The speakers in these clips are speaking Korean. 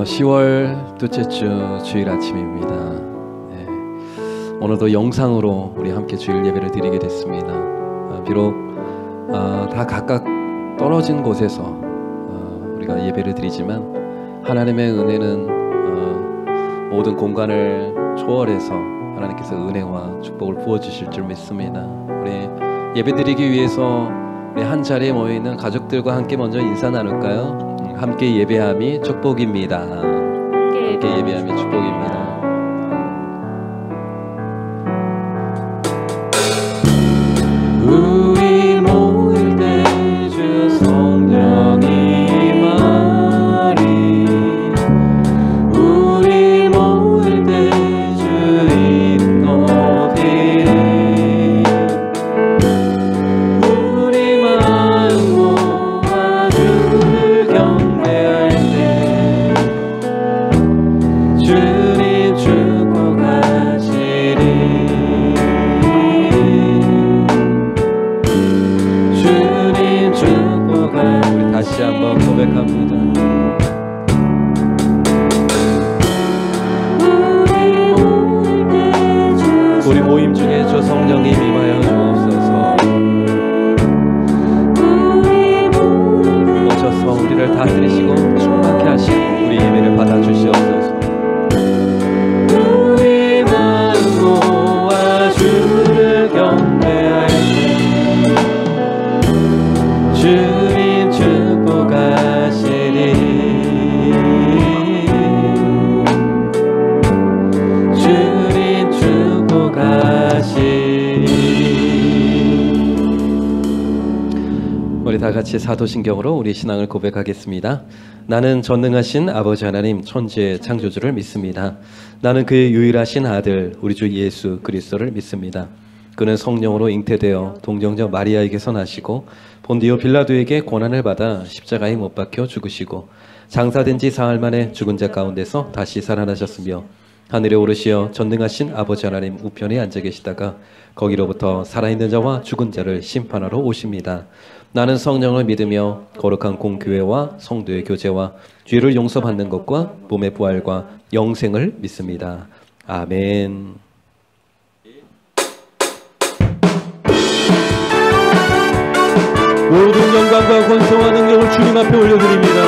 10월 둘째 주 주일 아침입니다. 네, 오늘도 영상으로 우리 함께 주일 예배를 드리게 됐습니다. 비록 다 각각 떨어진 곳에서 우리가 예배를 드리지만 하나님의 은혜는 모든 공간을 초월해서 하나님께서 은혜와 축복을 부어주실 줄 믿습니다. 우리 예배 드리기 위해서 우리 한 자리에 모여있는 가족들과 함께 먼저 인사 나눌까요? 함께 예배함이 축복입니다. 함께 예배함이 축복입니다. 우리 모일 때 주 성령이 임하리. 우리 모일 때 주 이름 높이리. 우리 마음 모아 주를 경배할 때 주님 축복하시리. 주님 축복하시리. 우리 다시 한번 고백합니다. 우리 모임 중에 주 성령님 임하여 주옵소서. 오셔서 우리를 다스리시고 충만케 하시고 우리 예배를 받아주시옵소서. 우리 마음 모아 주를 경배할 때 주님 축복하시리. 주님 축복하시리. 우리 다 같이 사도신경으로 우리 신앙을 고백하겠습니다. 나는 전능하신 아버지 하나님 천지의 창조주를 믿습니다. 나는 그의 유일하신 아들 우리 주 예수 그리스도를 믿습니다. 그는 성령으로 잉태되어 동정녀 마리아에게서 나시고 본디오 빌라도에게 고난을 받아 십자가에 못 박혀 죽으시고 장사된 지 사흘 만에 죽은 자 가운데서 다시 살아나셨으며 하늘에 오르시어 전능하신 아버지 하나님 우편에 앉아 계시다가 거기로부터 살아있는 자와 죽은 자를 심판하러 오십니다. 나는 성령을 믿으며 거룩한 공교회와 성도의 교제와 죄를 용서받는 것과 몸의 부활과 영생을 믿습니다. 아멘. 모든 영광과 권세와 능력을 주님 앞에 올려드립니다.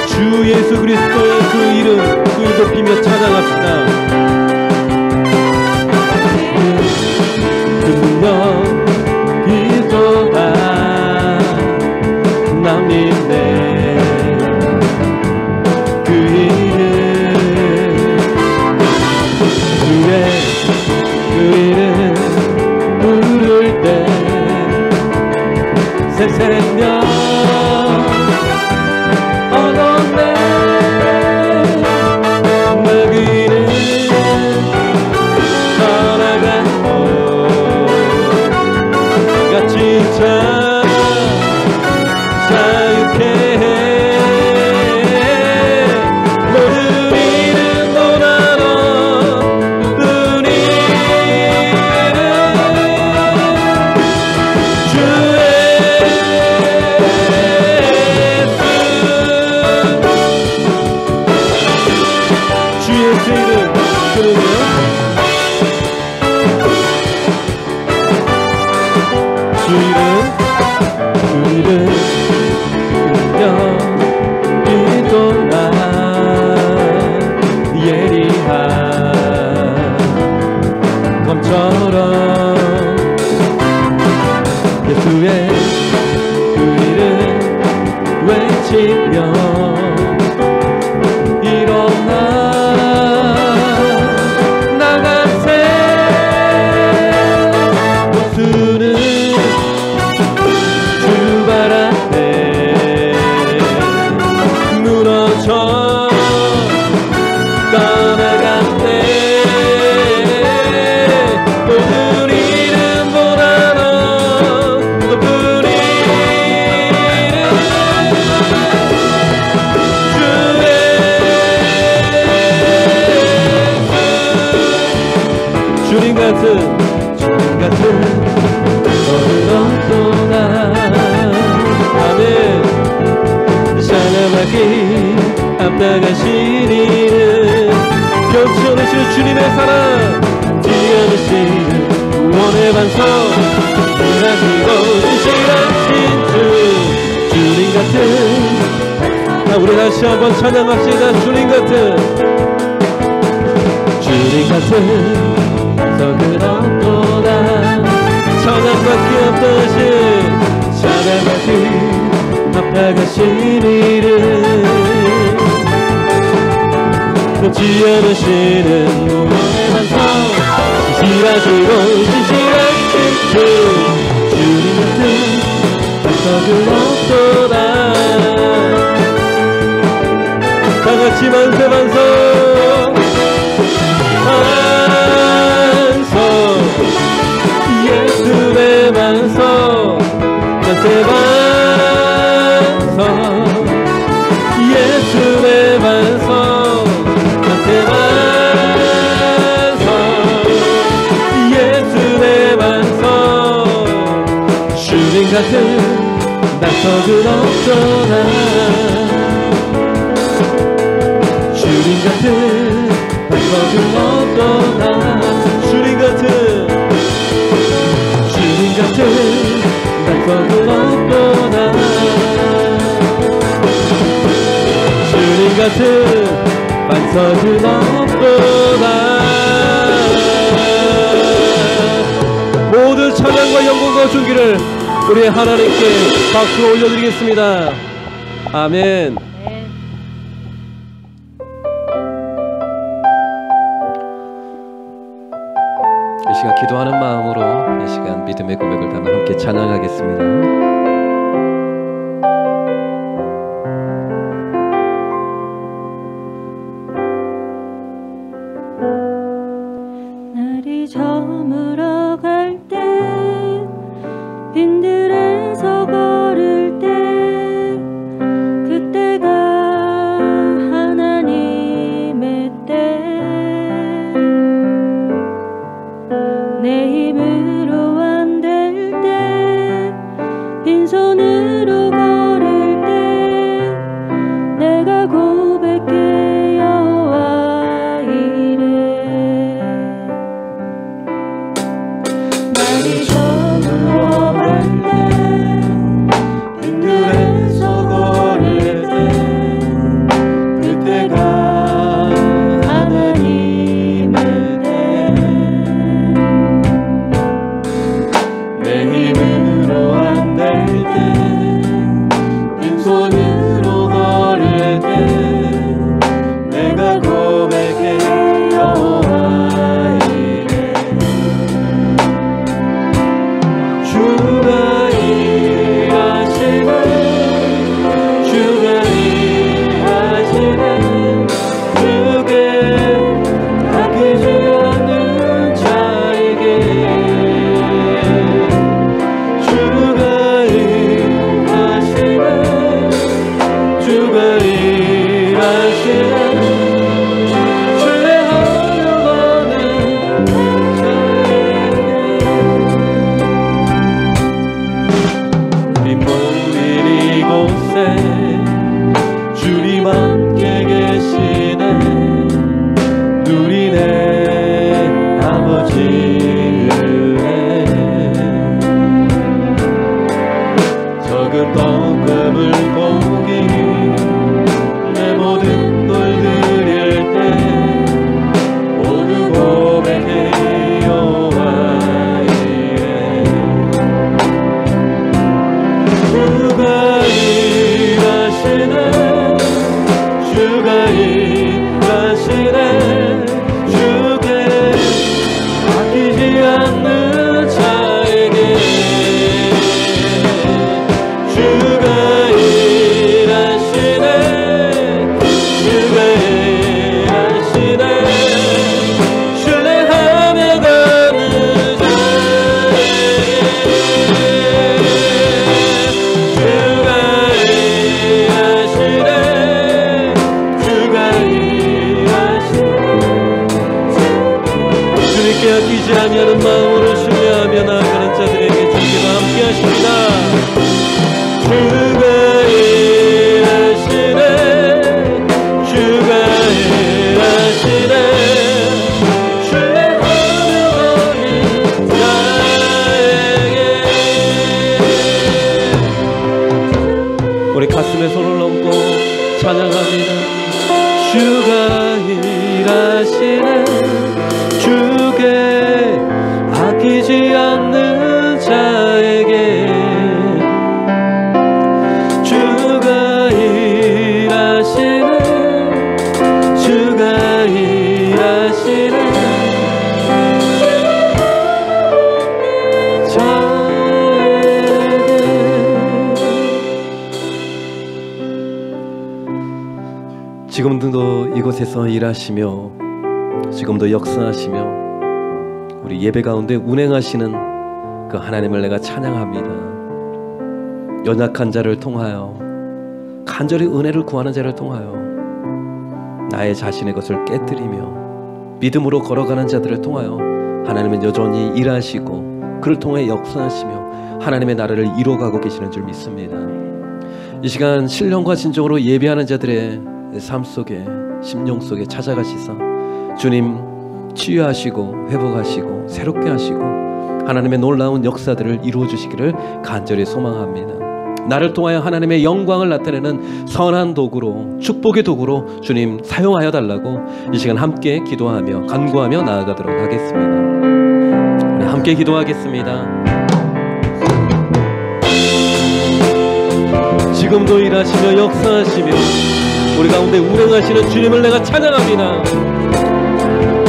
주 예수 그리스도의 그 이름 그 높이며 찬양합시다. 능력이 쏟아 남인네 그 이름 주의 그 이름 부를 때 새 생명 얻었네. 내 길을 살아가고 같이 자유케 해. 모든 이름도 나눠 뿐이 예수의 그 이름 외치며 일어나 나가세. 목수는 주발 앞에 무너져 떠나갔네. 주님 같은 너는 없도다. 아멘. 샤나마키 앞다 나가시리는 변치 않으시는 주님의 사랑, 뒤안으시는 구원의 반석, 일하시고 신실하신 주님 같은, 우리 다시 한번 찬양합시다. 주님 같은 반석은 없도다. 찬양받기 앞다신 찬양받기 앞다가시리는 변치 않으시는 구원의 반석, 신실하시고 신실하신 주님 같은 반석은 없도다. 다같이 만세 반석, 반석, 예수의 반석, 만세 반석, 예수의 반석, 만세 반석, 예수의 반석, 주님 같은 반석은 없도다. 주님 같은 반석은 없도다. 주님 같은 반석은 없도다. 주님 같은 반석은 없도다. 모든 찬양과 영광과 존귀를 우리 하나님께 박수로 올려드리겠습니다. 아멘. 이 시간 기도하는 마음으로 이 시간 믿음의 고백을 담아 함께 찬양하겠습니다. 날이 저물어 갈 때, 빈들에서 걸을 때, 그때가 하나님의 때. 내 힘으로 안 될 때, 빈손으로 걸을 때, 내가 고백해 여호와 이래. 날이 저물어 갈 때, 빈들에서 걸을 때, 그때가 하나님의 때. 내 힘으로 안 될 때, 빈손으로 걸을 때, 내가 고백해 여호와 이래. 주가 일하시네, 주가 일하시네, 주께 아끼지 않는 자에게. 주가 일하시네, 주가 일하시네, 신뢰하려고 하는 자에게. 우리 모인 이곳에 주님 함께 계시네. 누리네 아버지를 적은 떡금을 고기 내 모든 걸 드릴 때, 모두 고백해 여호와 이래. 주가 일하시네, 주가 일하시네, 주께 아끼지 않는 자에게. 주가 일하시네, 주가 일하시네, 신뢰하며 가는 자에게. 주가 일하시네, 주가 일하시네. 주님께 아끼지 아니하는 마음으로 신뢰하며 나아가는 자들에게 주께서 함께 하십니다. 주가 일하시네, 주가 가슴에 손을 얹고 찬양합니다. 주가 일하시네. 주께 아끼지 않는 자에게 주가 일하시네. 주가 일하시네. 지금도 이곳에서 일하시며 지금도 역사하시며 우리 예배 가운데 운행하시는 그 하나님을 내가 찬양합니다. 연약한 자를 통하여 간절히 은혜를 구하는 자를 통하여 나의 자신의 것을 깨뜨리며 믿음으로 걸어가는 자들을 통하여 하나님은 여전히 일하시고 그를 통해 역사하시며 하나님의 나라를 이루어가고 계시는 줄 믿습니다. 이 시간 신령과 진정으로 예배하는 자들의 삶 속에 심령 속에 찾아가시사 주님 치유하시고 회복하시고 새롭게 하시고 하나님의 놀라운 역사들을 이루어 주시기를 간절히 소망합니다. 나를 통하여 하나님의 영광을 나타내는 선한 도구로 축복의 도구로 주님 사용하여 달라고 이 시간 함께 기도하며 간구하며 나아가도록 하겠습니다. 우리 함께 기도하겠습니다. 지금도 일하시며 역사하시며 우리 가운데 운행하시는 주님을 내가 찬양합니다.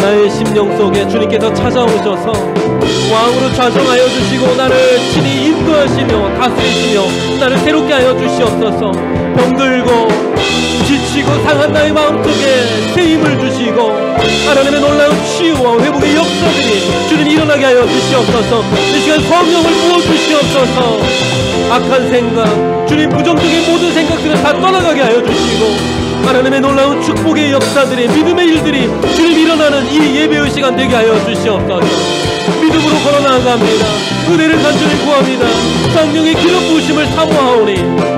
나의 심령 속에 주님께서 찾아오셔서 왕으로 좌정하여 주시고 나를 친히 인도하시며 다스리시며 나를 새롭게 하여 주시옵소서. 병들고 지치고 상한 나의 마음속에 새 힘을 주시고 하나님의 놀라운 치유와 회복의 역사들이 주님 일어나게 하여 주시옵소서. 이 시간 성령을 부어주시옵소서. 악한 생각, 주님 부정적인 모든 생각들을 다 떠나가게 하여 주시고 하나님의 놀라운 축복의 역사들이 믿음의 일들이 주님 일어나는 이 예배의 시간 되게 하여 주시옵소서. 믿음으로 걸어나갑니다. 은혜를 간절히 구합니다. 성령의 기름 부으심을 사모하오니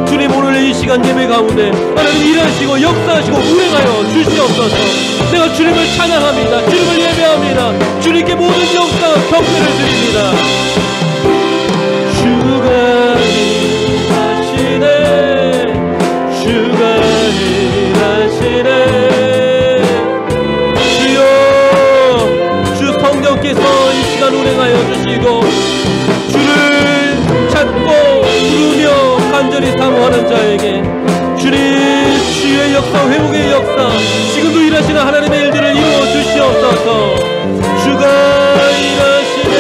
주님 오늘 이 시간 예배 가운데 하나님 일하시고 역사하시고 운행하여 주시옵소서. 내가 주님을 찬양합니다. 주님을 예배합니다. 주님께 모든 영광 경배를 드립니다. 주가 일하시네. 주가 일하시네. 주여 주 성령께서 이 시간 운행하여 주시고 주를 찾고 부르며 간절히 사모하는 자에게 주님 치유의 역사 회복의 역사 지금도 일하시는 하나님의 일들을 이루어 주시옵소서. 주가 일하시네.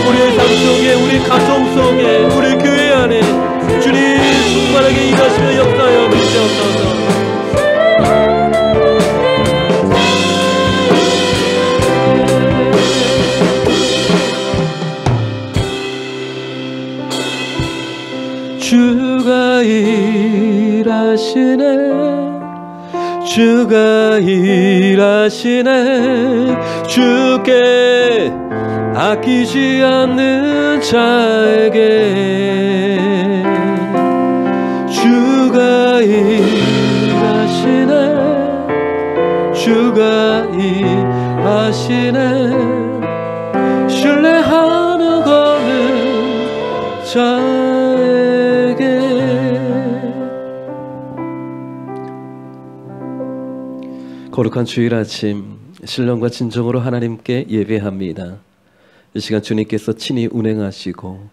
우리의 삶 속에 우리 가정 속에 우리 교회 안에 주님 충만하게 일하시며 역사하여 주시옵소서. 주가 일하시네. 주가 일하시네. 주께 아끼지 않는 자에게 주가 일하시네. 주가 일하시네. 신뢰하며 가는 자에게. 거룩한 주일 아침 신령과 진정으로 하나님께 예배합니다. 이 시간 주님께서 친히 운행하시고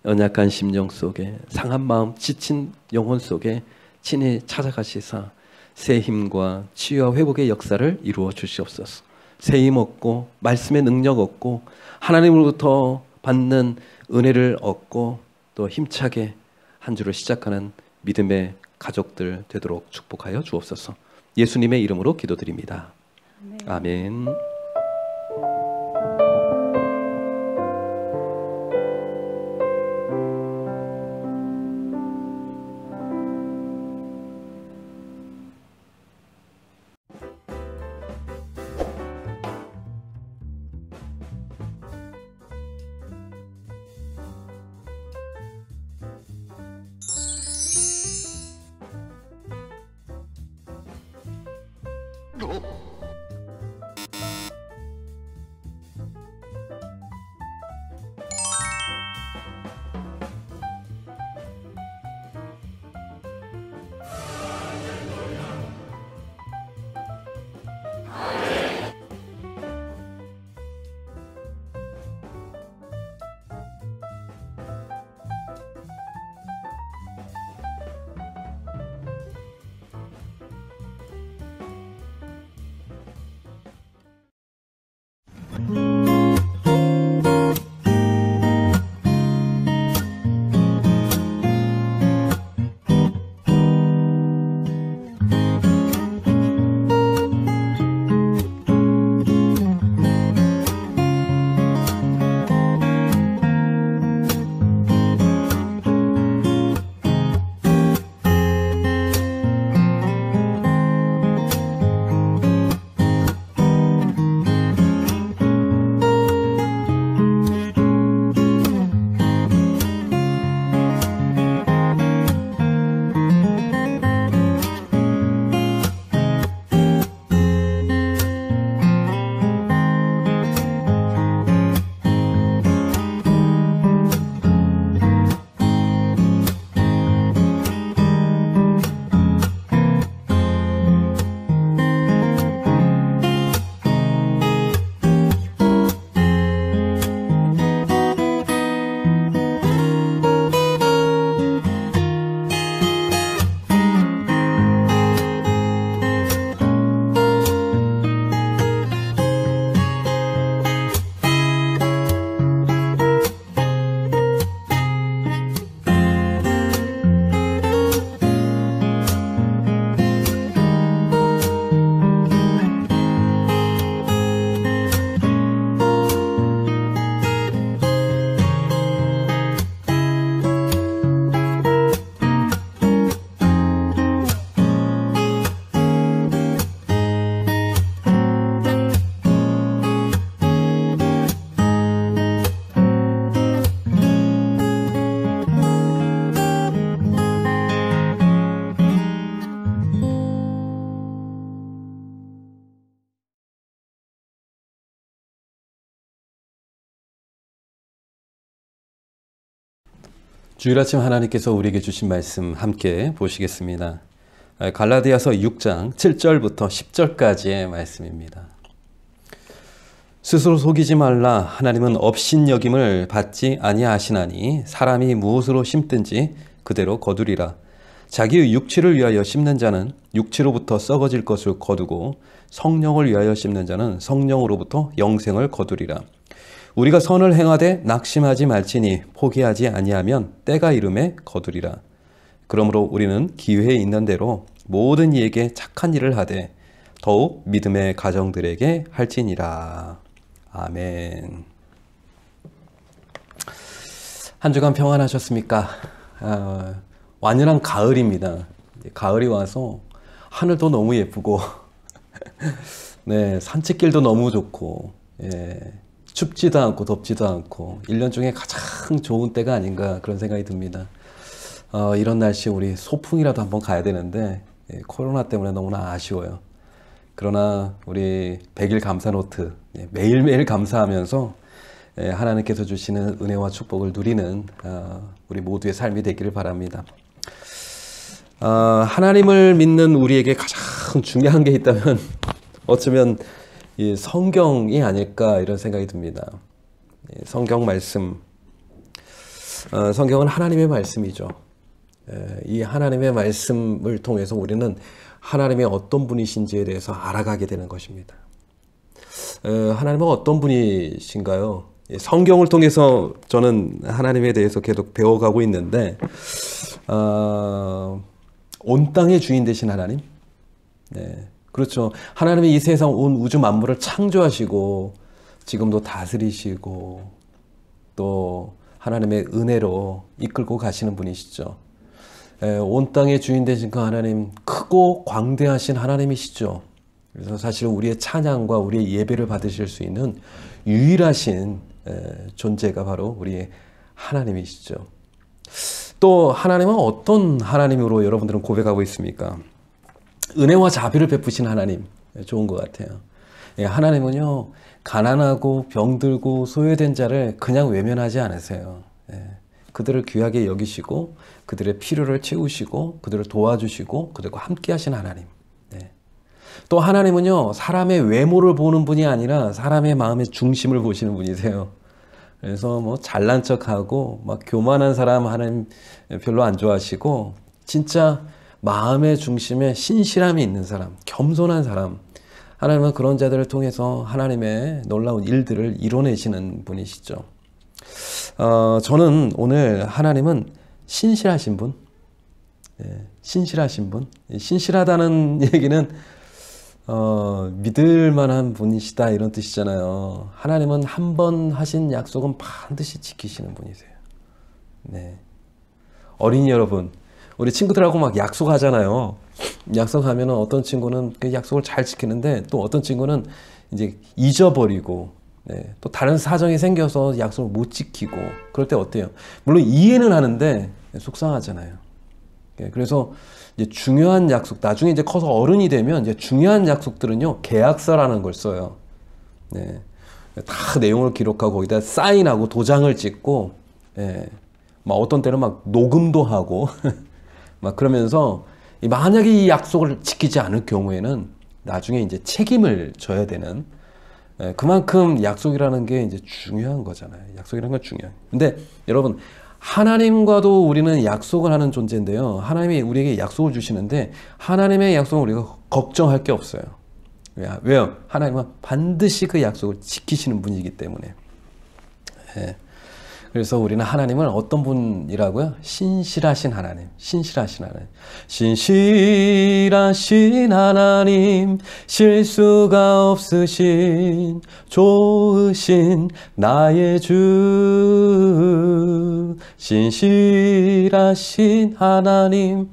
연약한 심령 속에 상한 마음 지친 영혼 속에 친히 찾아가시사 새 힘과 치유와 회복의 역사를 이루어 주시옵소서. 새 힘 얻고 말씀의 능력 얻고 하나님으로부터 받는 은혜를 얻고 또 힘차게 한 주를 시작하는 믿음의 가족들 되도록 축복하여 주옵소서. 예수님의 이름으로 기도드립니다. 아멘. 주일 아침 하나님께서 우리에게 주신 말씀 함께 보시겠습니다. 갈라디아서 6장 7절부터 10절까지의 말씀입니다. 스스로 속이지 말라. 하나님은 업신여김을 받지 아니하시나니 사람이 무엇으로 심든지 그대로 거두리라. 자기의 육체를 위하여 심는 자는 육체로부터 썩어질 것을 거두고 성령을 위하여 심는 자는 성령으로부터 영생을 거두리라. 우리가 선을 행하되 낙심하지 말지니 포기하지 아니하면 때가 이름에 거두리라. 그러므로 우리는 기회에 있는 대로 모든 이에게 착한 일을 하되 더욱 믿음의 가정들에게 할지니라. 아멘. 한 주간 평안하셨습니까? 완연한 가을입니다. 가을이 와서 하늘도 너무 예쁘고 네, 산책길도 너무 좋고 춥지도 않고 덥지도 않고 1년 중에 가장 좋은 때가 아닌가 그런 생각이 듭니다. 이런 날씨 우리 소풍이라도 한번 가야 되는데 코로나 때문에 너무나 아쉬워요. 그러나 우리 100일 감사 노트 매일매일 감사하면서 하나님께서 주시는 은혜와 축복을 누리는 우리 모두의 삶이 되기를 바랍니다. 하나님을 믿는 우리에게 가장 중요한 게 있다면 어쩌면 이 성경이 아닐까 이런 생각이 듭니다. 성경 말씀, 성경은 하나님의 말씀이죠. 이 하나님의 말씀을 통해서 우리는 하나님의 어떤 분이신지에 대해서 알아가게 되는 것입니다. 하나님은 어떤 분이신가요? 성경을 통해서 저는 하나님에 대해서 계속 배워가고 있는데 온 땅의 주인 되신 하나님, 네, 그렇죠. 하나님이 이 세상 온 우주 만물을 창조하시고 지금도 다스리시고 또 하나님의 은혜로 이끌고 가시는 분이시죠. 온 땅의 주인 되신 그 하나님, 크고 광대하신 하나님이시죠. 그래서 사실 우리의 찬양과 우리의 예배를 받으실 수 있는 유일하신 존재가 바로 우리의 하나님이시죠. 또 하나님은 어떤 하나님으로 여러분들은 고백하고 있습니까? 은혜와 자비를 베푸신 하나님, 좋은 것 같아요. 하나님은요, 가난하고 병들고 소외된 자를 그냥 외면하지 않으세요. 그들을 귀하게 여기시고 그들의 필요를 채우시고 그들을 도와주시고 그들과 함께 하신 하나님. 또 하나님은요, 사람의 외모를 보는 분이 아니라 사람의 마음의 중심을 보시는 분이세요. 그래서 뭐 잘난 척하고 막 교만한 사람 하나님 별로 안 좋아하시고 진짜 마음의 중심에 신실함이 있는 사람, 겸손한 사람, 하나님은 그런 자들을 통해서 하나님의 놀라운 일들을 이뤄내시는 분이시죠. 저는 오늘 하나님은 신실하신 분, 신실하신 분, 신실하다는 얘기는 믿을 만한 분이시다 이런 뜻이잖아요. 하나님은 한 번 하신 약속은 반드시 지키시는 분이세요. 네. 어린이 여러분, 우리 친구들하고 막 약속하잖아요. 약속하면 어떤 친구는 그 약속을 잘 지키는데 또 어떤 친구는 이제 잊어버리고 또 다른 사정이 생겨서 약속을 못 지키고 그럴 때 어때요? 물론 이해는 하는데 속상하잖아요. 그래서 이제 중요한 약속, 나중에 이제 커서 어른이 되면 이제 중요한 약속들은요, 계약서라는 걸 써요. 다 내용을 기록하고 거기다 사인하고 도장을 찍고, 막 어떤 때는 막 녹음도 하고, 막 그러면서 만약에 이 약속을 지키지 않을 경우에는 나중에 이제 책임을 져야 되는, 그만큼 약속이라는 게 이제 중요한 거잖아요. 약속이라는 건 중요해요. 근데 여러분, 하나님과도 우리는 약속을 하는 존재인데요. 하나님이 우리에게 약속을 주시는데 하나님의 약속은 우리가 걱정할 게 없어요. 왜요? 하나님은 반드시 그 약속을 지키시는 분이기 때문에. 그래서 우리는 하나님을 어떤 분이라고요? 신실하신 하나님, 신실하신 하나님. 신실하신 하나님, 실수가 없으신 좋으신 나의 주. 신실하신 하나님.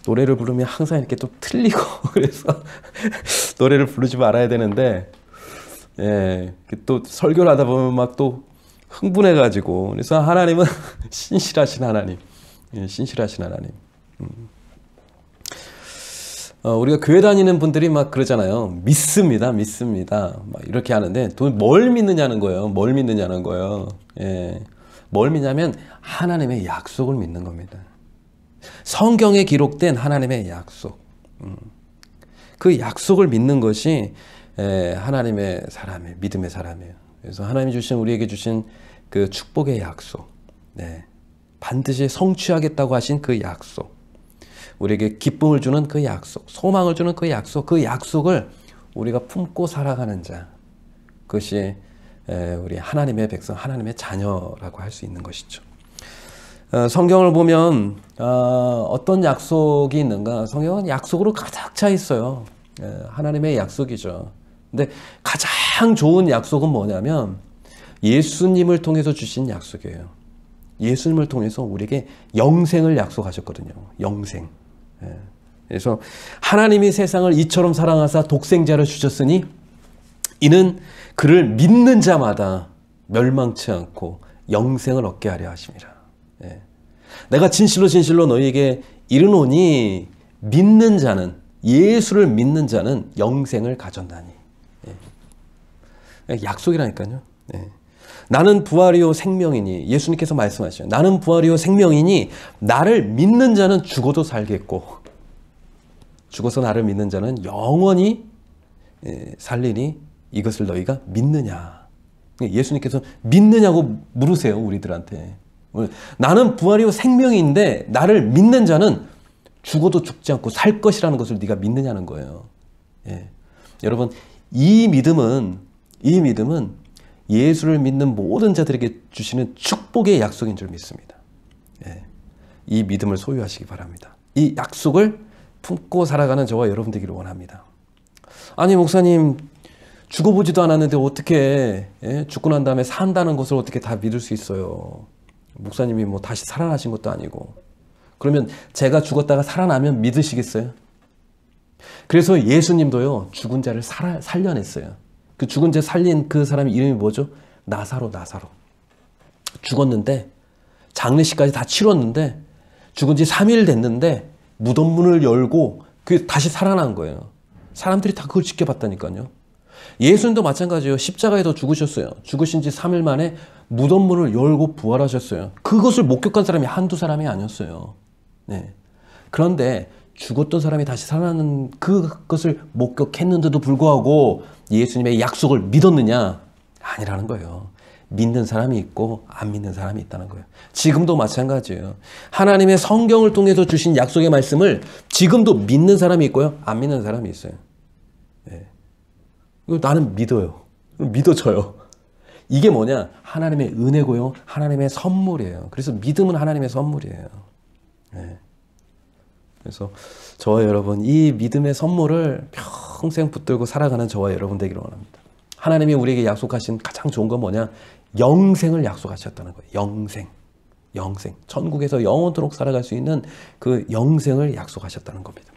노래를 부르면 항상 이렇게 또 틀리고 그래서 노래를 부르지 말아야 되는데, 또 설교를 하다 보면 막 또 흥분해가지고. 그래서 하나님은 신실하신 하나님, 신실하신 하나님. 우리가 교회 다니는 분들이 막 그러잖아요. 믿습니다, 믿습니다. 막 이렇게 하는데 뭘 믿느냐는 거예요. 뭘 믿느냐는 거예요. 뭘 믿냐면 하나님의 약속을 믿는 겁니다. 성경에 기록된 하나님의 약속. 그 약속을 믿는 것이 하나님의 사람이에요. 믿음의 사람이에요. 그래서 하나님이 주신, 우리에게 주신 그 축복의 약속. 네. 반드시 성취하겠다고 하신 그 약속. 우리에게 기쁨을 주는 그 약속, 소망을 주는 그 약속, 그 약속을 우리가 품고 살아가는 자. 그것이 우리 하나님의 백성, 하나님의 자녀라고 할 수 있는 것이죠. 성경을 보면 어떤 약속이 있는가? 성경은 약속으로 가득 차 있어요. 하나님의 약속이죠. 근데 가장 좋은 약속은 뭐냐면 예수님을 통해서 주신 약속이에요. 예수님을 통해서 우리에게 영생을 약속하셨거든요. 영생. 그래서 하나님이 세상을 이처럼 사랑하사 독생자를 주셨으니 이는 그를 믿는 자마다 멸망치 않고 영생을 얻게 하려 하심이라. 내가 진실로 진실로 너희에게 이르노니 믿는 자는, 예수를 믿는 자는 영생을 가졌나니. 약속이라니까요. 나는 부활이요 생명이니, 예수님께서 말씀하셔요. 나는 부활이요 생명이니 나를 믿는 자는 죽어도 살겠고 죽어서 나를 믿는 자는 영원히 살리니 이것을 너희가 믿느냐. 예수님께서 믿느냐고 물으세요, 우리들한테. 나는 부활이요 생명인데 나를 믿는 자는 죽어도 죽지 않고 살 것이라는 것을 네가 믿느냐는 거예요. 여러분, 이 믿음은 예수를 믿는 모든 자들에게 주시는 축복의 약속인 줄 믿습니다. 이 믿음을 소유하시기 바랍니다. 이 약속을 품고 살아가는 저와 여러분 되기를 원합니다. 아니, 목사님, 죽어보지도 않았는데 어떻게 죽고 난 다음에 산다는 것을 어떻게 다 믿을 수 있어요? 목사님이 뭐 다시 살아나신 것도 아니고. 그러면 제가 죽었다가 살아나면 믿으시겠어요? 그래서 예수님도요, 죽은 자를 살려냈어요. 그 죽은 자 살린 그 사람의 이름이 뭐죠? 나사로. 죽었는데 장례식까지 다 치렀는데 죽은 지 3일 됐는데 무덤 문을 열고 그 다시 살아난 거예요. 사람들이 다 그걸 지켜봤다니까요. 예수님도 마찬가지예요. 십자가에서 죽으셨어요. 죽으신 지 3일 만에 무덤 문을 열고 부활하셨어요. 그것을 목격한 사람이 한두 사람이 아니었어요. 그런데 죽었던 사람이 다시 살아나는 그것을 목격했는데도 불구하고 예수님의 약속을 믿었느냐? 아니라는 거예요. 믿는 사람이 있고 안 믿는 사람이 있다는 거예요. 지금도 마찬가지예요. 하나님의 성경을 통해서 주신 약속의 말씀을 지금도 믿는 사람이 있고요, 안 믿는 사람이 있어요. 나는 믿어요. 믿어져요. 이게 뭐냐? 하나님의 은혜고요, 하나님의 선물이에요. 그래서 믿음은 하나님의 선물이에요. 그래서 저와 여러분, 이 믿음의 선물을 평생 붙들고 살아가는 저와 여러분 되기를 원합니다. 하나님이 우리에게 약속하신 가장 좋은 건 뭐냐? 영생을 약속하셨다는 거예요. 영생. 천국에서 영원토록 살아갈 수 있는 그 영생을 약속하셨다는 겁니다.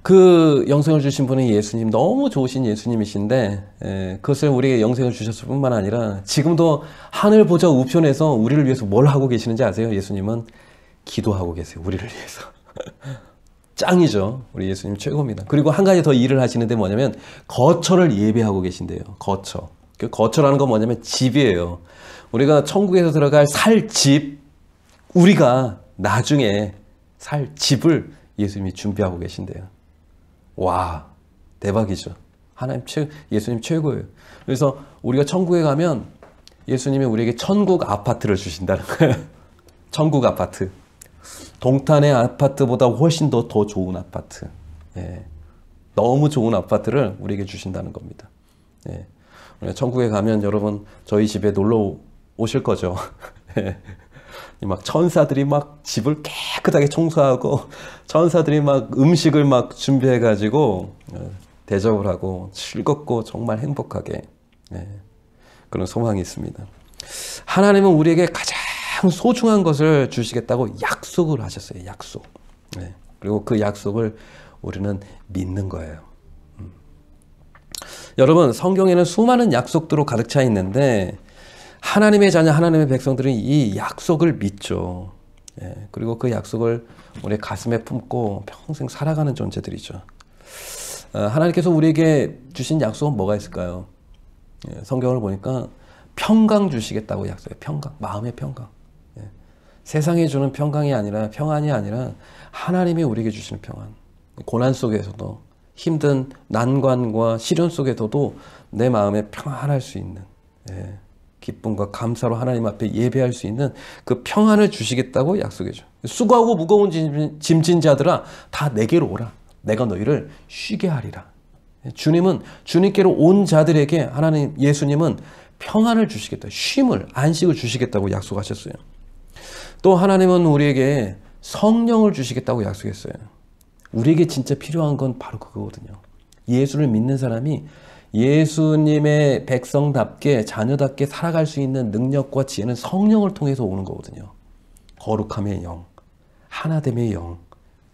그 영생을 주신 분은 예수님, 너무 좋으신 예수님이신데 그것을 우리에게 영생을 주셨을 뿐만 아니라 지금도 하늘 보좌 우편에서 우리를 위해서 뭘 하고 계시는지 아세요? 예수님은 기도하고 계세요. 우리를 위해서. 짱이죠. 우리 예수님 최고입니다. 그리고 한 가지 더 일을 하시는데 뭐냐면 거처를 예배하고 계신대요. 거처. 그 거처라는 건 뭐냐면 집이에요. 우리가 천국에서 들어갈 살 집, 우리가 나중에 살 집을 예수님이 준비하고 계신대요. 와, 대박이죠. 예수님 최고예요. 그래서 우리가 천국에 가면 예수님이 우리에게 천국 아파트를 주신다는 거예요. 천국 아파트. 동탄의 아파트보다 훨씬 더 좋은 아파트. 너무 좋은 아파트를 우리에게 주신다는 겁니다. 천국에 가면 여러분, 저희 집에 놀러 오실 거죠. 막 천사들이 막 집을 깨끗하게 청소하고 천사들이 막 음식을 막 준비해가지고 대접을 하고 즐겁고 정말 행복하게, 그런 소망이 있습니다. 하나님은 우리에게 가장 소중한 것을 주시겠다고 약속을 하셨어요. 약속. 그리고 그 약속을 우리는 믿는 거예요. 여러분, 성경에는 수많은 약속들로 가득 차 있는데 하나님의 자녀, 하나님의 백성들은 이 약속을 믿죠. 그리고 그 약속을 우리 가슴에 품고 평생 살아가는 존재들이죠. 하나님께서 우리에게 주신 약속은 뭐가 있을까요? 성경을 보니까 평강 주시겠다고 약속해요. 평강, 마음의 평강. 예. 세상이 주는 평강이 아니라, 평안이 아니라 하나님이 우리에게 주시는 평안. 고난 속에서도, 힘든 난관과 시련 속에서도 내 마음에 평안할 수 있는, 예. 기쁨과 감사로 하나님 앞에 예배할 수 있는 그 평안을 주시겠다고 약속해줘. 수고하고 무거운 짐진 자들아, 다 내게로 오라. 내가 너희를 쉬게 하리라. 주님은, 주님께로 온 자들에게 하나님, 예수님은 평안을 주시겠다. 쉼을, 안식을 주시겠다고 약속하셨어요. 또 하나님은 우리에게 성령을 주시겠다고 약속했어요. 우리에게 진짜 필요한 건 바로 그거거든요. 예수를 믿는 사람이 예수님의 백성답게, 자녀답게 살아갈 수 있는 능력과 지혜는 성령을 통해서 오는 거거든요. 거룩함의 영, 하나됨의 영,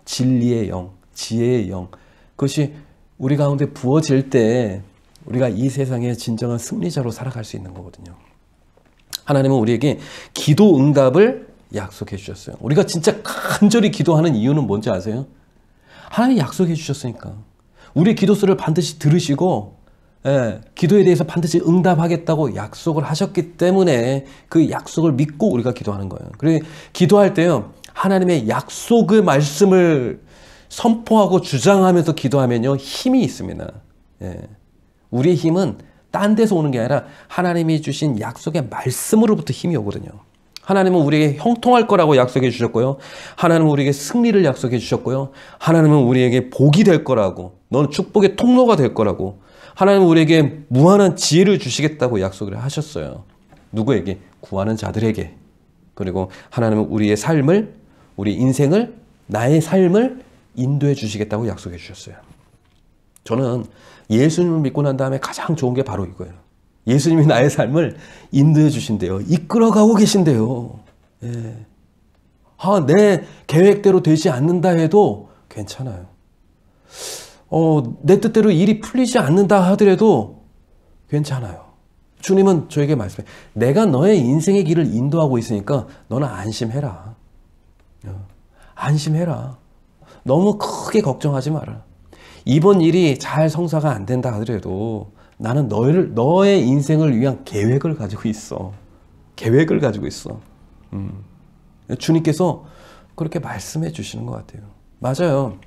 진리의 영, 지혜의 영. 그것이 우리 가운데 부어질 때 우리가 이 세상의 진정한 승리자로 살아갈 수 있는 거거든요. 하나님은 우리에게 기도 응답을 약속해 주셨어요. 우리가 진짜 간절히 기도하는 이유는 뭔지 아세요? 하나님이 약속해 주셨으니까. 우리의 기도소리를 반드시 들으시고, 예, 기도에 대해서 반드시 응답하겠다고 약속을 하셨기 때문에 그 약속을 믿고 우리가 기도하는 거예요. 그리고 기도할 때요, 하나님의 약속의 말씀을 선포하고 주장하면서 기도하면요, 힘이 있습니다. 예. 우리의 힘은 딴 데서 오는 게 아니라 하나님이 주신 약속의 말씀으로부터 힘이 오거든요. 하나님은 우리에게 형통할 거라고 약속해 주셨고요. 하나님은 우리에게 승리를 약속해 주셨고요. 하나님은 우리에게 복이 될 거라고, 너는 축복의 통로가 될 거라고, 하나님은 우리에게 무한한 지혜를 주시겠다고 약속을 하셨어요. 누구에게? 구하는 자들에게. 그리고 하나님은 우리의 삶을, 우리 인생을, 나의 삶을 인도해 주시겠다고 약속해 주셨어요. 저는 예수님을 믿고 난 다음에 가장 좋은 게 바로 이거예요. 예수님이 나의 삶을 인도해 주신대요. 이끌어가고 계신대요. 예. 내 계획대로 되지 않는다 해도 괜찮아요. 내 뜻대로 일이 풀리지 않는다 하더라도 괜찮아요. 주님은 저에게 말씀해, 내가 너의 인생의 길을 인도하고 있으니까 너는 안심해라. 안심해라. 너무 크게 걱정하지 마라. 이번 일이 잘 성사가 안 된다 하더라도 나는 너의 인생을 위한 계획을 가지고 있어. 계획을 가지고 있어. 주님께서 그렇게 말씀해 주시는 것 같아요. 맞아요.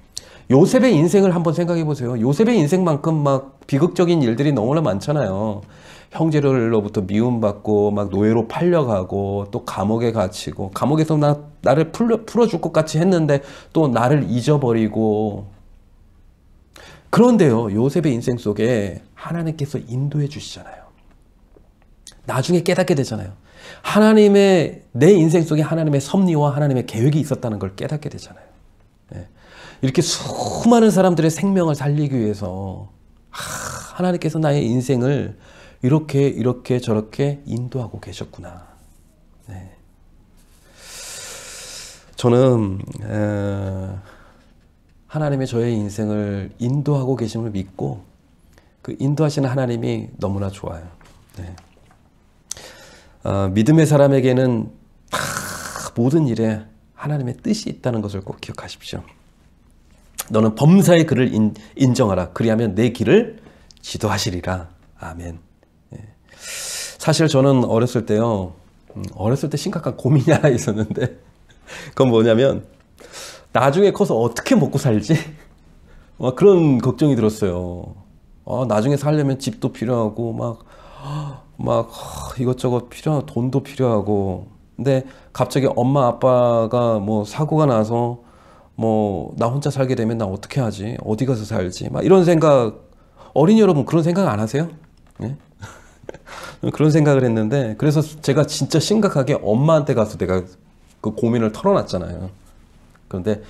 요셉의 인생을 한번 생각해 보세요. 요셉의 인생만큼 막 비극적인 일들이 너무나 많잖아요. 형제들로부터 미움받고 막 노예로 팔려가고 또 감옥에 갇히고, 감옥에서 나를 풀어줄 것 같이 했는데 또 나를 잊어버리고. 그런데요, 요셉의 인생 속에 하나님께서 인도해 주시잖아요. 나중에 깨닫게 되잖아요. 내 인생 속에 하나님의 섭리와 하나님의 계획이 있었다는 걸 깨닫게 되잖아요. 네. 이렇게 수많은 사람들의 생명을 살리기 위해서 하나님께서 나의 인생을 이렇게 저렇게 인도하고 계셨구나. 네. 저는 하나님의 저의 인생을 인도하고 계심을 믿고 그 인도하시는 하나님이 너무나 좋아요. 네. 믿음의 사람에게는 다 모든 일에 하나님의 뜻이 있다는 것을 꼭 기억하십시오. 너는 범사의 그를 인정하라. 그리하면 내 길을 지도하시리라. 아멘. 예. 사실 저는 어렸을 때 심각한 고민이 하나 있었는데, 그건 뭐냐면 나중에 커서 어떻게 먹고 살지? 그런 걱정이 들었어요. 나중에 살려면 집도 필요하고 막 이것저것 필요하고 돈도 필요하고. 근데 갑자기 엄마 아빠가 뭐 사고가 나서 나 혼자 살게 되면 나 어떻게 하지? 어디 가서 살지? 막 이런 생각. 어린이 여러분 그런 생각 안 하세요? 네? 그런 생각을 했는데, 그래서 제가 진짜 심각하게 엄마한테 가서 내가 그 고민을 털어놨잖아요. 그런데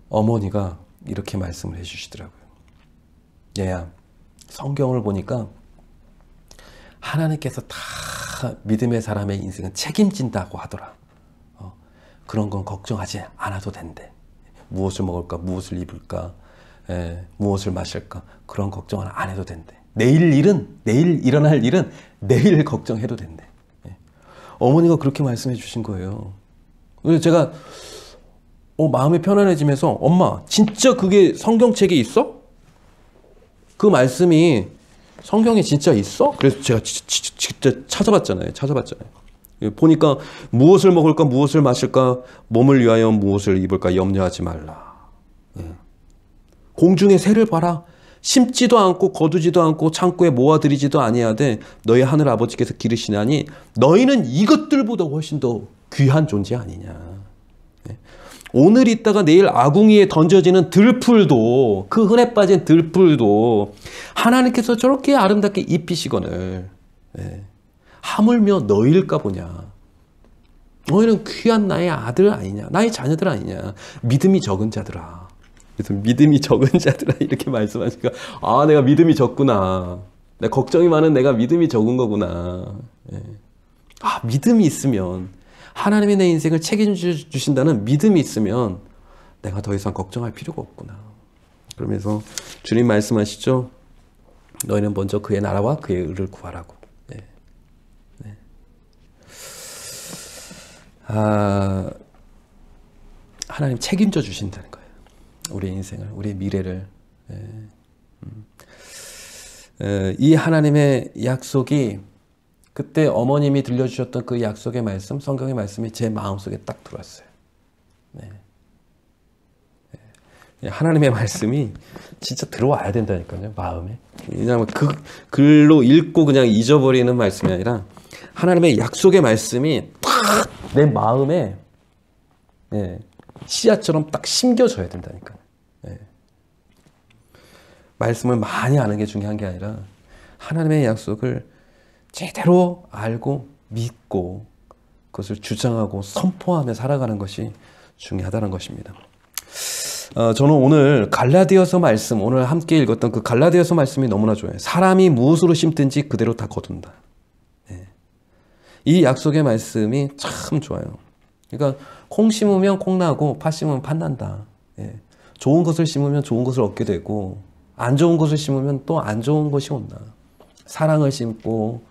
어머니가 이렇게 말씀을 해주시더라고요. 얘야, 성경을 보니까 하나님께서 다 믿음의 사람의 인생은 책임진다고 하더라. 그런 건 걱정하지 않아도 된대. 무엇을 먹을까, 무엇을 입을까, 무엇을 마실까, 그런 걱정은 안 해도 된대. 내일 일어날 일은 내일 걱정해도 된대. 어머니가 그렇게 말씀해 주신 거예요. 그래서 제가 마음이 편안해지면서, 엄마 진짜 그게 성경책에 있어? 그 말씀이 성경에 진짜 있어? 그래서 제가 진짜 찾아봤잖아요. 보니까 무엇을 먹을까, 무엇을 마실까, 몸을 위하여 무엇을 입을까 염려하지 말라. 공중의 새를 봐라. 심지도 않고 거두지도 않고 창고에 모아들이지도 아니하되 너희 하늘 아버지께서 기르시나니 너희는 이것들보다 훨씬 더 귀한 존재 아니냐. 오늘 있다가 내일 아궁이에 던져지는 들풀도, 그 흔해 빠진 들풀도 하나님께서 저렇게 아름답게 입히시거늘 하물며 너희일까 보냐. 너희는 귀한 나의 아들 아니냐, 나의 자녀들 아니냐, 믿음이 적은 자들아. 그래서 믿음이 적은 자들아 이렇게 말씀하시니까 아, 내가 믿음이 적구나. 내 걱정이 많은 내가 믿음이 적은 거구나. 아, 믿음이 있으면, 하나님이 내 인생을 책임져 주신다는 믿음이 있으면 내가 더 이상 걱정할 필요가 없구나. 그러면서 주님 말씀하시죠. 너희는 먼저 그의 나라와 그의 의를 구하라고. 아, 하나님 책임져 주신다는 거예요. 우리의 인생을, 우리의 미래를. 이 하나님의 약속이, 그때 어머님이 들려주셨던 그 약속의 말씀, 성경의 말씀이 제 마음속에 딱 들어왔어요. 하나님의 말씀이 진짜 들어와야 된다니까요, 마음에. 그냥 그 글로 읽고 그냥 잊어버리는 말씀이 아니라 하나님의 약속의 말씀이 딱 내 마음에 씨앗처럼 딱 심겨져야 된다니까요. 말씀을 많이 아는 게 중요한 게 아니라 하나님의 약속을 제대로 알고 믿고 그것을 주장하고 선포하며 살아가는 것이 중요하다는 것입니다. 저는 오늘 갈라디아서 말씀, 오늘 함께 읽었던 그 갈라디아서 말씀이 너무나 좋아요. 사람이 무엇으로 심든지 그대로 다 거둔다. 이 약속의 말씀이 참 좋아요. 그러니까 콩 심으면 콩 나고 팥 심으면 팥 난다. 좋은 것을 심으면 좋은 것을 얻게 되고 안 좋은 것을 심으면 또 안 좋은 것이 온다. 사랑을 심고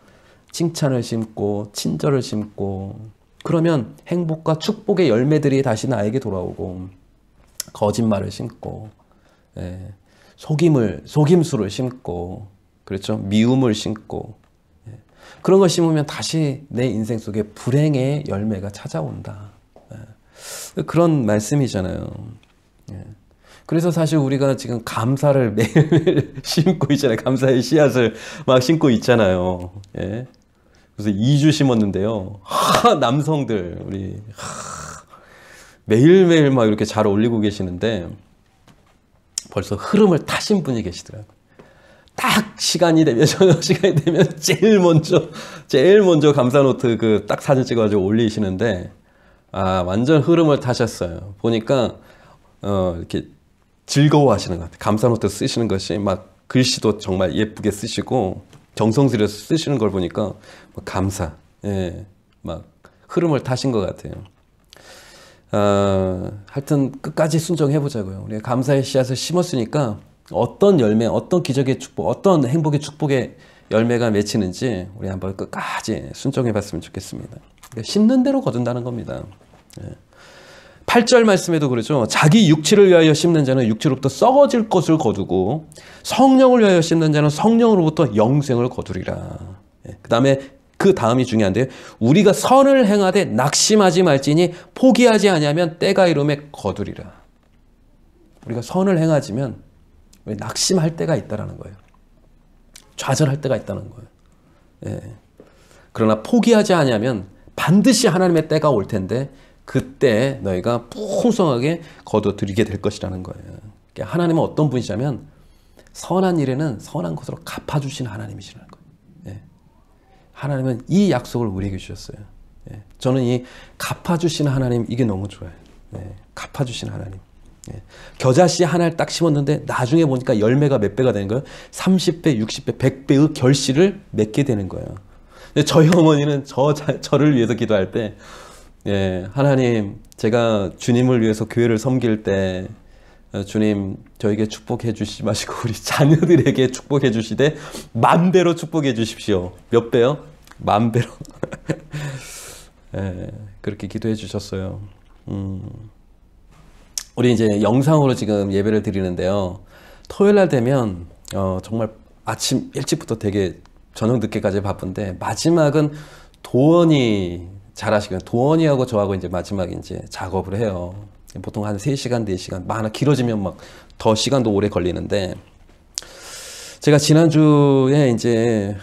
칭찬을 심고 친절을 심고 그러면 행복과 축복의 열매들이 다시 나에게 돌아오고, 거짓말을 심고 속임수를 심고, 그렇죠? 미움을 심고, 그런 걸 심으면 다시 내 인생 속에 불행의 열매가 찾아온다. 그런 말씀이잖아요. 그래서 사실 우리가 지금 감사를 매일 심고 있잖아요. 감사의 씨앗을 막 심고 있잖아요. 그래서 2주 심었는데요. 남성들 우리 매일매일 막 이렇게 잘 올리고 계시는데 벌써 흐름을 타신 분이 계시더라고요. 딱 시간이 되면, 저녁 시간이 되면 제일 먼저 감사 노트 그 딱 사진 찍어가지고 올리시는데, 아, 완전 흐름을 타셨어요. 보니까, 이렇게 즐거워하시는 것 같아요. 감사 노트 쓰시는 것이 막 글씨도 정말 예쁘게 쓰시고, 정성 들여서 쓰시는 걸 보니까, 감사, 막 흐름을 타신 것 같아요. 하여튼 끝까지 순종해보자고요. 우리가 감사의 씨앗을 심었으니까, 어떤 열매, 어떤 기적의 축복, 어떤 행복의 축복의 열매가 맺히는지 우리 한번 끝까지 순종해 봤으면 좋겠습니다. 그러니까 심는 대로 거둔다는 겁니다. 8절 말씀에도 그러죠. 자기 육체를 위하여 심는 자는 육체로부터 썩어질 것을 거두고 성령을 위하여 심는 자는 성령으로부터 영생을 거두리라. 그 다음이 중요한데요. 우리가 선을 행하되 낙심하지 말지니 포기하지 아니하면 때가 이름에 거두리라. 우리가 선을 행하지면 낙심할 때가 있다는 거예요. 좌절할 때가 있다는 거예요. 그러나 포기하지 않으면 반드시 하나님의 때가 올 텐데 그때 너희가 풍성하게 거둬들이게 될 것이라는 거예요. 그러니까 하나님은 어떤 분이시냐면 선한 일에는 선한 것으로 갚아주시는 하나님이시라는 거예요. 하나님은 이 약속을 우리에게 주셨어요. 저는 이 갚아주시는 하나님, 이게 너무 좋아요. 갚아주시는 하나님. 겨자씨 하나를 딱 심었는데 나중에 보니까 열매가 몇 배가 되는 거예요. 30배, 60배, 100배의 결실을 맺게 되는 거예요. 저희 어머니는 저를 위해서 기도할 때, 하나님, 제가 주님을 위해서 교회를 섬길 때 주님 저에게 축복해 주시지 마시고 우리 자녀들에게 축복해 주시되 10,000배로 축복해 주십시오. 몇 배요? 10,000배로. 그렇게 기도해 주셨어요. 우리 이제 영상으로 지금 예배를 드리는데요. 토요일 날 되면 정말 아침 일찍부터 되게 저녁 늦게까지 바쁜데 마지막은 도원이 잘하시거든요. 도원이하고 저하고 이제 마지막에 이제 작업을 해요. 보통 한 3시간, 4시간, 많아 길어지면 막 더 시간도 오래 걸리는데 제가 지난주에 이제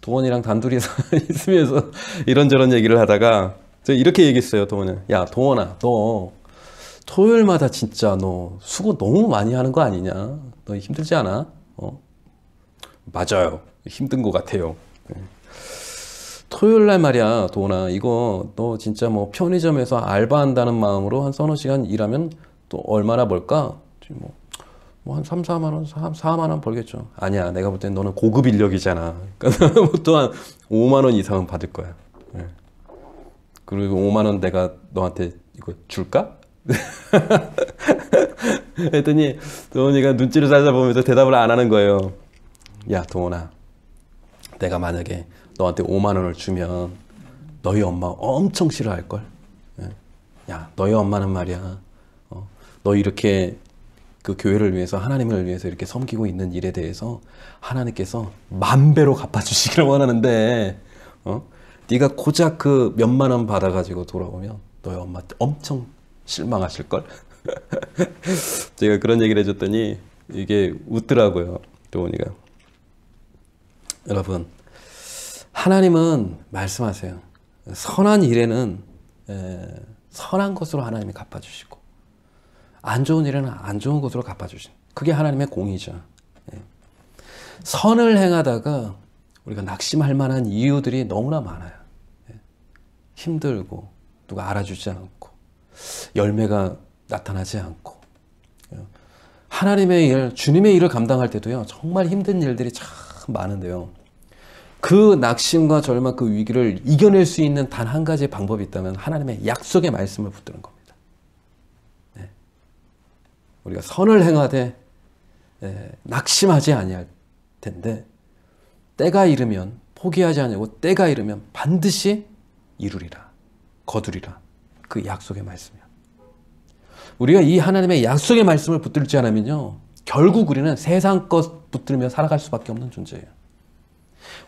도원이랑 단둘이서 있으면서 이런저런 얘기를 하다가 제가 이렇게 얘기했어요. 도원이. 야, 도원아, 너 토요일마다 진짜 너 수고 너무 많이 하는 거 아니냐? 너 힘들지 않아? 맞아요. 힘든 것 같아요. 토요일 날 말이야, 도원아. 이거 너 진짜 뭐 편의점에서 알바한다는 마음으로 한 서너 시간 일하면 또 얼마나 벌까? 뭐 한 3, 4만 원, 4만 원 벌겠죠. 아니야. 내가 볼 땐 너는 고급 인력이잖아. 그러니까 보통 한 5만 원 이상은 받을 거야. 그리고 5만 원 내가 너한테 이거 줄까? 했더니 도원이가 눈치를 살펴보면서 대답을 안 하는 거예요. 야, 도원아. 내가 만약에 너한테 5만 원을 주면 너희 엄마 엄청 싫어할걸? 야, 너희 엄마는 말이야. 너 이렇게 그 교회를 위해서 하나님을 위해서 이렇게 섬기고 있는 일에 대해서 하나님께서 만배로 갚아주시기를 원하는데 네가 고작 그 몇만 원 받아가지고 돌아오면 너희 엄마 엄청 실망하실걸? 제가 그런 얘기를 해줬더니 이게 웃더라고요. 도원이가. 여러분, 하나님은 말씀하세요. 선한 일에는 선한 것으로 하나님이 갚아주시고 안 좋은 일에는 안 좋은 것으로 갚아주신, 그게 하나님의 공의죠. 선을 행하다가 우리가 낙심할 만한 이유들이 너무나 많아요. 힘들고 누가 알아주지 않고 열매가 나타나지 않고 하나님의 일, 주님의 일을 감당할 때도요 정말 힘든 일들이 참 많은데요, 그 낙심과 절망, 그 위기를 이겨낼 수 있는 단 한 가지의 방법이 있다면 하나님의 약속의 말씀을 붙드는 겁니다. 우리가 선을 행하되 낙심하지 아니할 텐데 때가 이르면, 포기하지 아니하고 때가 이르면 반드시 이루리라, 거두리라. 그 약속의 말씀이야. 우리가 이 하나님의 약속의 말씀을 붙들지 않으면요 결국 우리는 세상 것 붙들며 살아갈 수밖에 없는 존재예요.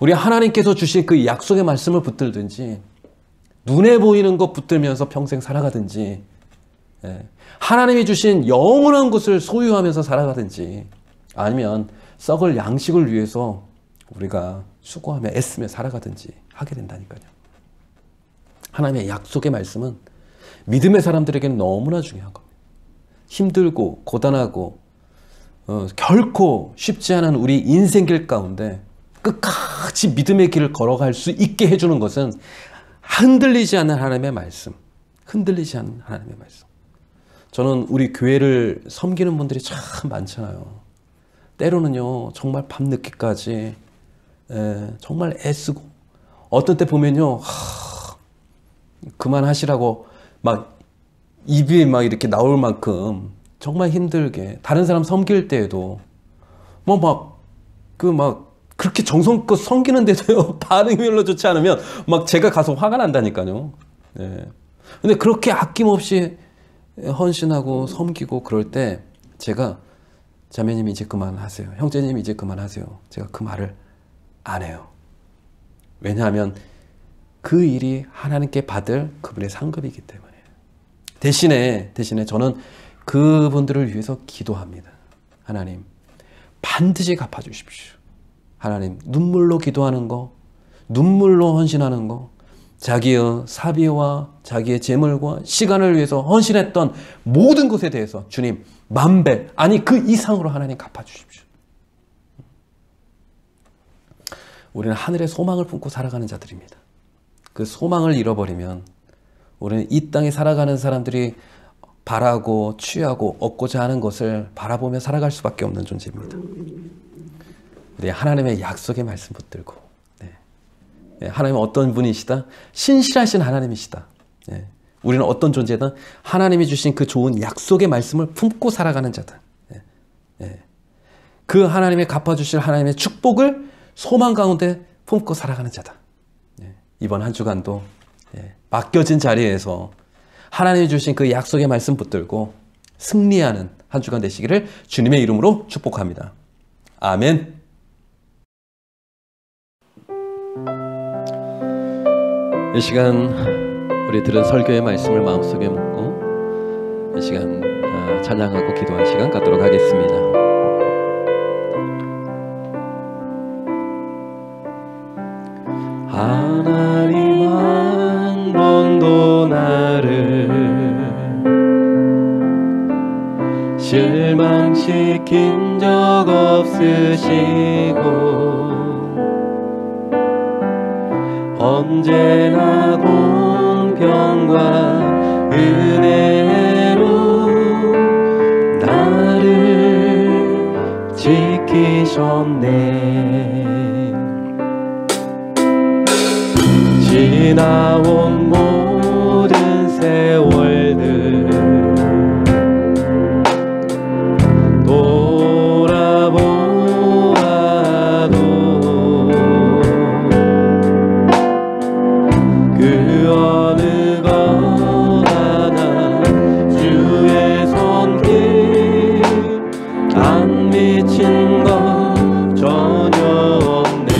우리 하나님께서 주신 그 약속의 말씀을 붙들든지 눈에 보이는 것 붙들면서 평생 살아가든지 하나님이 주신 영원한 것을 소유하면서 살아가든지 아니면 썩을 양식을 위해서 우리가 수고하며 애쓰며 살아가든지 하게 된다니까요. 하나님의 약속의 말씀은 믿음의 사람들에게는 너무나 중요한 겁니다. 힘들고 고단하고 결코 쉽지 않은 우리 인생길 가운데 끝까지 믿음의 길을 걸어갈 수 있게 해주는 것은 흔들리지 않는 하나님의 말씀, 흔들리지 않는 하나님의 말씀. 저는 우리 교회를 섬기는 분들이 참 많잖아요. 때로는요 정말 밤늦게까지 정말 애쓰고 어떤 때 보면요 그만하시라고 막 입이 막 이렇게 나올 만큼 정말 힘들게 다른 사람 섬길 때에도 그렇게 정성껏 섬기는데도요 반응이 별로 좋지 않으면 막 제가 가서 화가 난다니까요. 근데 그렇게 아낌없이 헌신하고 섬기고 그럴 때 제가 자매님 이제 그만하세요, 형제님 이제 그만하세요, 제가 그 말을 안 해요. 왜냐하면 그 일이 하나님께 받을 그분의 상급이기 때문에. 대신에 저는 그분들을 위해서 기도합니다. 하나님 반드시 갚아주십시오. 하나님 눈물로 기도하는 거, 눈물로 헌신하는 거, 자기의 사비와 자기의 재물과 시간을 위해서 헌신했던 모든 것에 대해서 주님 만배, 아니 그 이상으로 하나님 갚아주십시오. 우리는 하늘의 소망을 품고 살아가는 자들입니다. 그 소망을 잃어버리면 우리는 이 땅에 살아가는 사람들이 바라고 취하고 얻고자 하는 것을 바라보며 살아갈 수밖에 없는 존재입니다. 우리 하나님의 약속의 말씀 붙들고, 하나님은 어떤 분이시다? 신실하신 하나님이시다. 우리는 어떤 존재다? 하나님이 주신 그 좋은 약속의 말씀을 품고 살아가는 자다. 그 하나님의 갚아주실 하나님의 축복을 소망 가운데 품고 살아가는 자다. 이번 한 주간도 맡겨진 자리에서 하나님이 주신 그 약속의 말씀 붙들고 승리하는 한 주간 되시기를 주님의 이름으로 축복합니다. 아멘. 이 시간 우리 들은 설교의 말씀을 마음속에 묻고 이 시간 찬양하고 기도하는 시간 갖도록 하겠습니다. 하나님 한 번도 나를 실망시킨 적 없으시고 언제나 공평과 은혜로 나를 지키셨네. 지나온 모든 세월들 돌아보아도 그 어느 것 하나 주의 손길 안 미친 것 전혀 없네.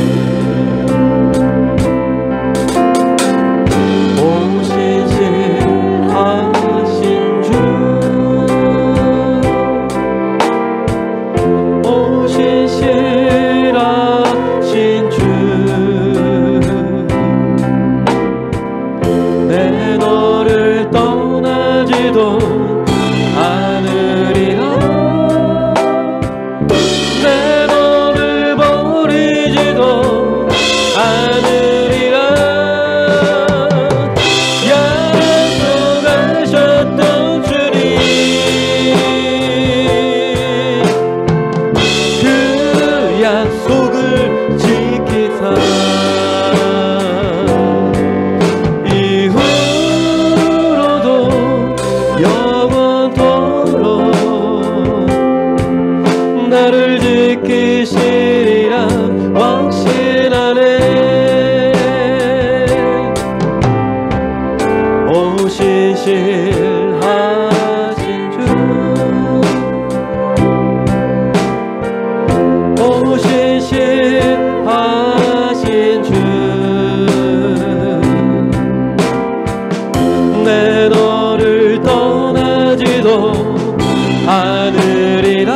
나를 지키시리라 확신하네. 오 신실하신 주, 오 신실하신 주, 내 너를 떠나지도 않으리라.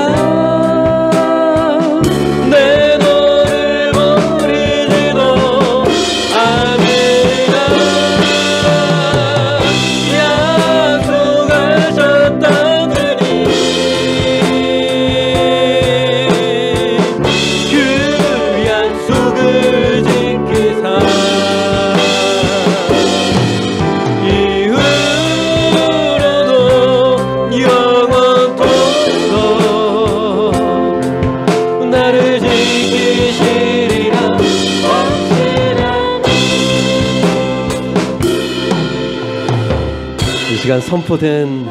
이 시간 선포된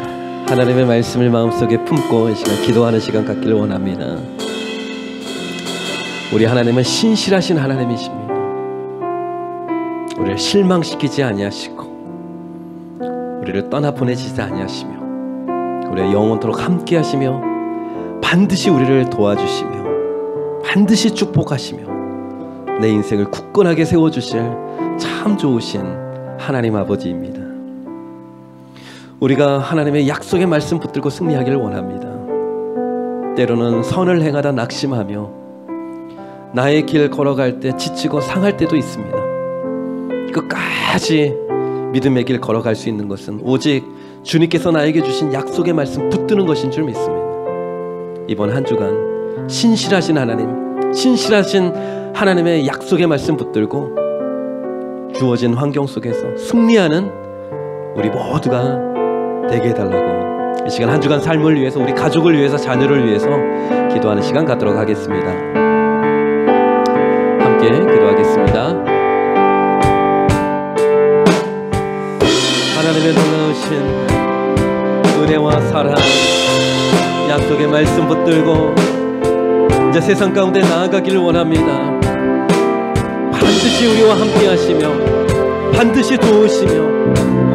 하나님의 말씀을 마음속에 품고 이 시간 기도하는 시간 갖기를 원합니다. 우리 하나님은 신실하신 하나님이십니다. 우리를 실망시키지 아니하시고 우리를 떠나보내지지 아니하시며 우리의 영원토록 함께 하시며 반드시 우리를 도와주시며 반드시 축복하시며 내 인생을 굳건하게 세워주실 참 좋으신 하나님 아버지입니다. 우리가 하나님의 약속의 말씀 붙들고 승리하기를 원합니다. 때로는 선을 행하다 낙심하며 나의 길 걸어갈 때 지치고 상할 때도 있습니다. 끝까지 믿음의 길 걸어갈 수 있는 것은 오직 주님께서 나에게 주신 약속의 말씀 붙드는 것인 줄 믿습니다. 이번 한 주간 신실하신 하나님, 신실하신 하나님의 약속의 말씀 붙들고 주어진 환경 속에서 승리하는 우리 모두가 되게 해달라고 이 시간 한 주간 삶을 위해서 우리 가족을 위해서 자녀를 위해서 기도하는 시간 갖도록 하겠습니다. 함께 기도하겠습니다. 하나님의 놀라우신 은혜와 사랑 약속의 말씀 붙들고 이제 세상 가운데 나아가기를 원합니다. 반드시 우리와 함께 하시며 반드시 도우시며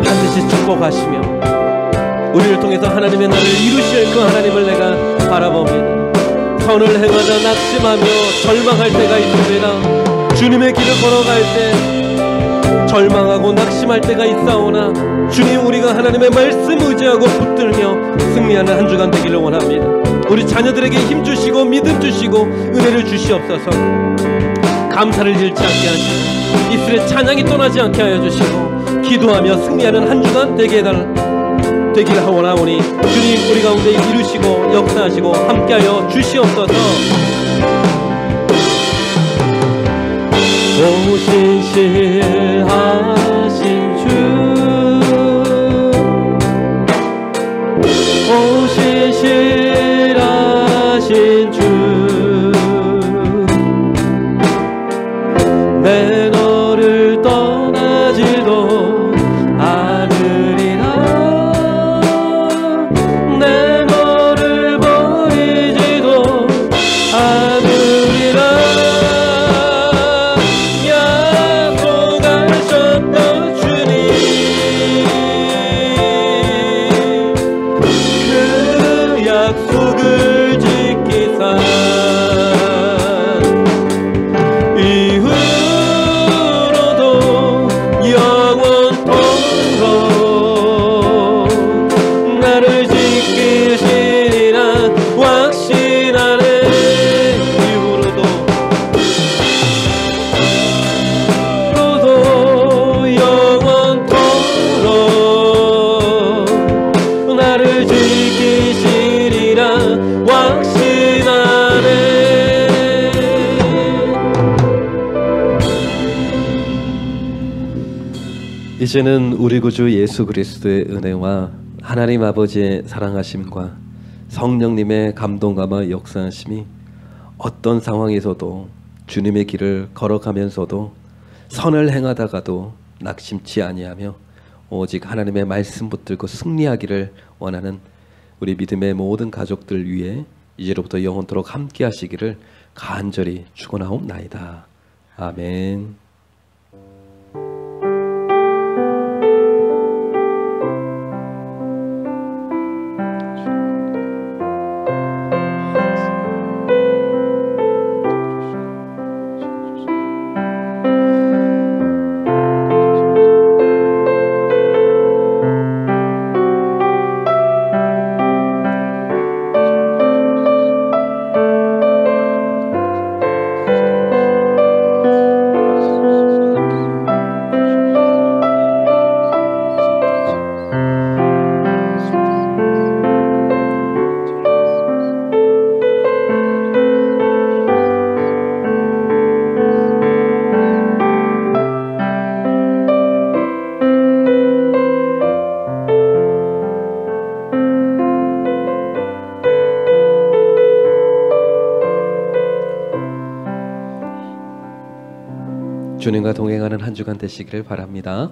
반드시 축복하시며 우리를 통해서 하나님의 나라를 이루실 그 하나님을 내가 바라봅니다. 선을 행하다 낙심하며 절망할 때가 있습니다. 주님의 길을 걸어갈 때 절망하고 낙심할 때가 있사오나 주님, 우리가 하나님의 말씀 의지하고 붙들며 승리하는 한 주간 되기를 원합니다. 우리 자녀들에게 힘 주시고 믿음 주시고 은혜를 주시옵소서. 감사를 잃지 않게 하시고 이슬의 찬양이 떠나지 않게 하여 주시고 기도하며 승리하는 한 주간 되기를 원하오니 주님, 우리 가운데 이루시고 역사하시고 함께하여 주시옵소서. 오신실하신 주, 오신실하신 주, 내 너를 떠나지도 않으리라, 내 너를 버리지도 않으리라. 약속하셨던 주님, 그 약속을 지키사 이후로도 영원토록 나를 지키시리라 확신하네. 이후로도 영원토록 나를 지키시리라 확신하네. 이제는 우리 구주 예수 그리스도의 은혜와 하나님 아버지의 사랑하심과 성령님의 감동감화 역사하심이 어떤 상황에서도 주님의 길을 걸어가면서도 선을 행하다가도 낙심치 아니하며 오직 하나님의 말씀 붙들고 승리하기를 원하는 우리 믿음의 모든 가족들 위해 이제로부터 영원토록 함께 하시기를 간절히 축원하옵나이다. 아멘. 주님과 동행하는 한 주간 되시기를 바랍니다.